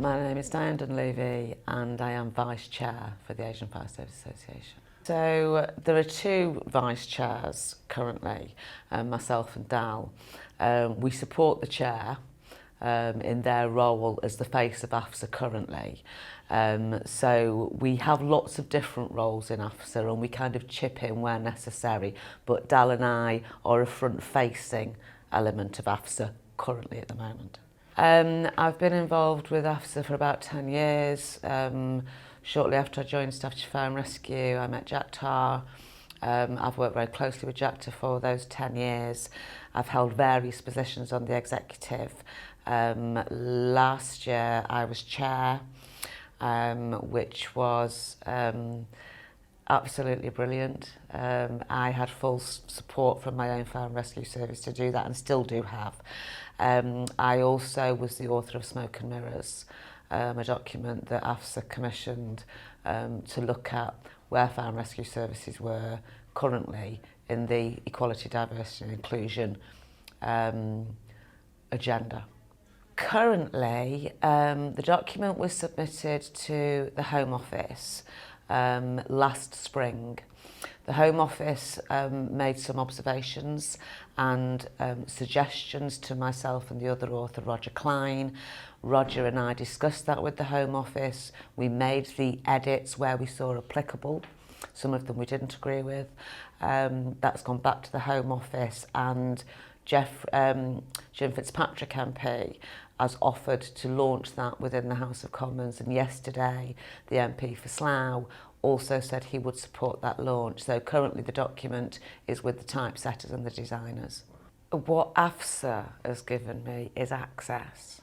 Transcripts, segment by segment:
My name is Diane Dunlevey and I am Vice Chair for the Asian Fire Service Association. So there are two Vice Chairs currently, myself and Dal. We support the Chair in their role as the face of AFSA currently. So we have lots of different roles in AFSA and we kind of chip in where necessary, but Dal and I are a front-facing element of AFSA currently at the moment. I've been involved with AFSA for about 10 years. Shortly after I joined Staffordshire Fire and Rescue, I met Jack Tarr. I've worked very closely with Jack for those 10 years. I've held various positions on the executive. Last year I was chair, which was absolutely brilliant. I had full support from my own fire and rescue service to do that and still do have. I also was the author of Smoke and Mirrors, a document that AFSA commissioned to look at where fire and rescue services were currently in the equality, diversity and inclusion agenda. Currently, the document was submitted to the Home Office last spring. The Home Office made some observations and suggestions to myself and the other author, Roger Klein. Roger and I discussed that with the Home Office. We made the edits where we saw applicable. Some of them we didn't agree with. That's gone back to the Home Office, and Jim Fitzpatrick MP has offered to launch that within the House of Commons, and yesterday the MP for Slough also said he would support that launch. So currently the document is with the typesetters and the designers. What AFSA has given me is access.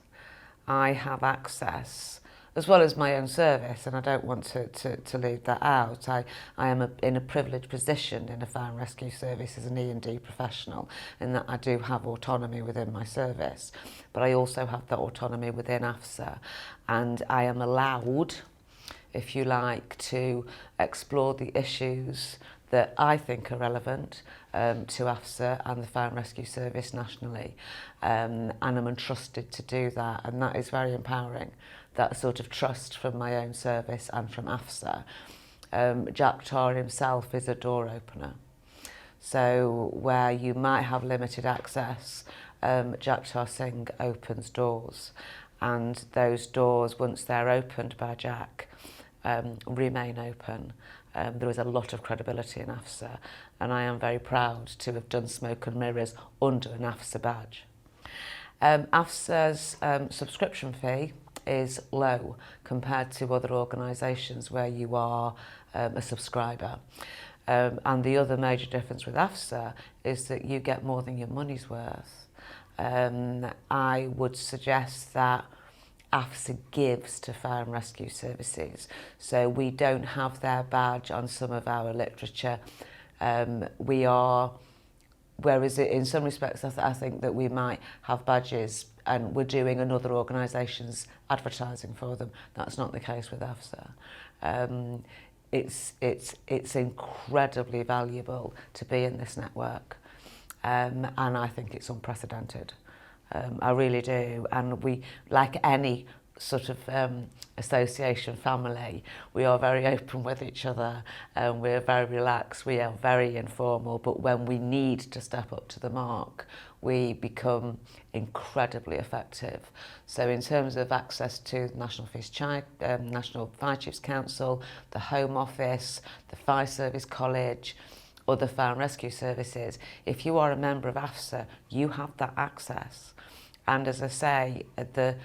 I have access, as well as my own service, and I don't want to leave that out. I am in a privileged position in a fire and rescue service as an E&D professional, in that I do have autonomy within my service, but I also have that autonomy within AFSA, and I am allowed, if you like, to explore the issues that I think are relevant to AFSA and the Fire and Rescue Service nationally, and I'm entrusted to do that, and that is very empowering, that sort of trust from my own service and from AFSA. Jack Tarr himself is a door opener, so where you might have limited access, Jack Tarr Singh opens doors, and those doors, once they're opened by Jack, remain open. There is a lot of credibility in AFSA, and I am very proud to have done Smoke and Mirrors under an AFSA badge. AFSA's subscription fee is low compared to other organisations where you are a subscriber. And the other major difference with AFSA is that you get more than your money's worth. I would suggest that AFSA gives to fire and rescue services, so we don't have their badge on some of our literature. We are, whereas in some respects I think that we might have badges and we're doing another organisation's advertising for them. That's not the case with AFSA. It's incredibly valuable to be in this network, and I think it's unprecedented. I really do, and we, like any sort of association family, we are very open with each other, and we're very relaxed, we are very informal, but when we need to step up to the mark, we become incredibly effective. So in terms of access to the National Fire Chiefs Council, the Home Office, the Fire Service College, other fire and rescue services, if you are a member of AFSA, you have that access. And as I say, the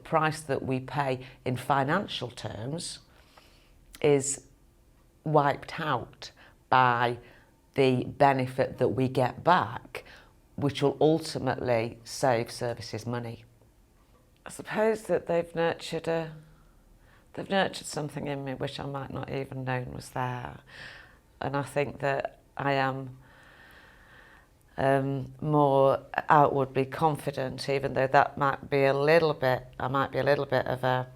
price that we pay in financial terms is wiped out by the benefit that we get back, which will ultimately save services money. I suppose that they've nurtured something in me which I might not even known was there, and I think that I am more outwardly confident, even though that might be a little bit of a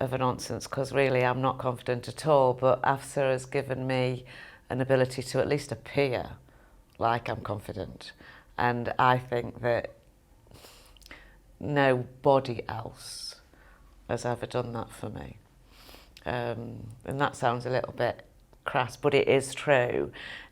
nonsense, because really I'm not confident at all, but AFSA has given me an ability to at least appear like I'm confident, and I think that nobody else has ever done that for me. And that sounds a little bit crass, but it is true.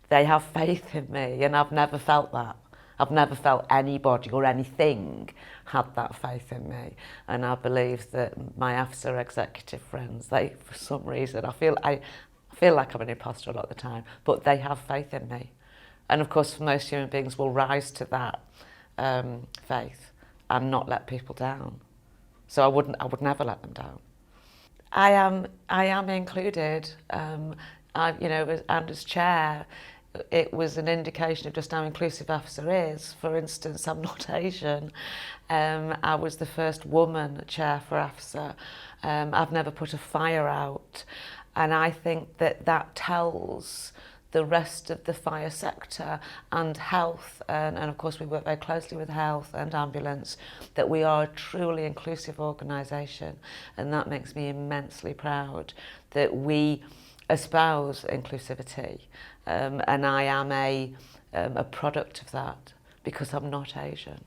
They have faith in me, and I've never felt that. I've never felt anybody or anything had that faith in me. And I believe that my AFSA executive friends, they, for some reason, I feel like I'm an imposter a lot of the time, but they have faith in me. And of course, most human beings will rise to that faith and not let people down. So I would never let them down. I am included. And as chair, it was an indication of just how inclusive AFSA is. For instance, I'm not Asian. I was the first woman chair for AFSA. I've never put a fire out. And I think that tells the rest of the fire sector and health, and of course we work very closely with health and ambulance, that we are a truly inclusive organisation, and that makes me immensely proud that we espouse inclusivity, and I am a product of that because I'm not Asian.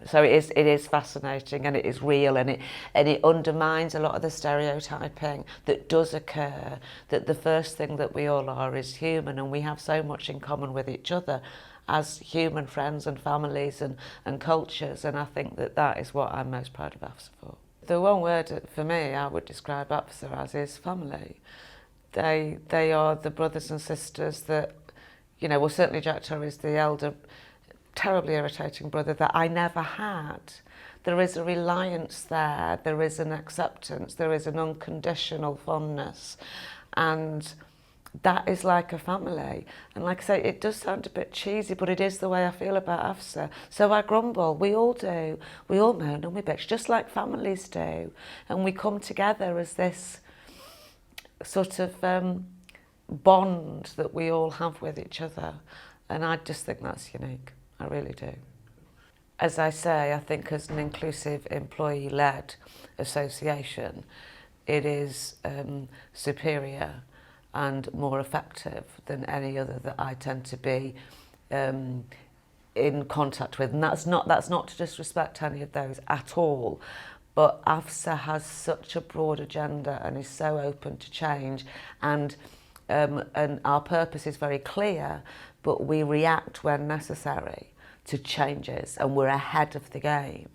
So it is fascinating, and it is real, and it undermines a lot of the stereotyping that does occur, that the first thing that we all are is human, and we have so much in common with each other as human friends and families and cultures, and I think that is what I'm most proud of AFSA for. The one word for me I would describe AFSA as is family. They are the brothers and sisters that, well, certainly Jack Torrey's the elder, terribly irritating brother that I never had. There is a reliance there, there is an acceptance, there is an unconditional fondness, and that is like a family. And like I say, it does sound a bit cheesy, but it is the way I feel about AFSA. So I grumble, we all do, we all moan and we bitch, just like families do, and we come together as this sort of bond that we all have with each other, and I just think that's unique. I really do. As I say, I think as an inclusive employee-led association, it is superior and more effective than any other that I tend to be in contact with. And that's not to disrespect any of those at all. But AFSA has such a broad agenda and is so open to change, and our purpose is very clear, but we react when necessary to changes, and we're ahead of the game.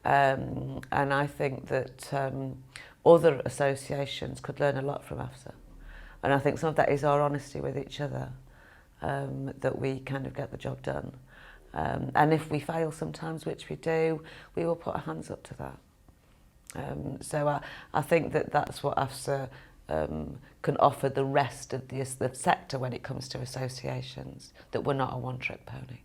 And I think that other associations could learn a lot from AFSA. And I think some of that is our honesty with each other, that we kind of get the job done. And if we fail sometimes, which we do, we will put our hands up to that. So I think that's what AFSA can offer the rest of the sector when it comes to associations, that we're not a one-trick pony.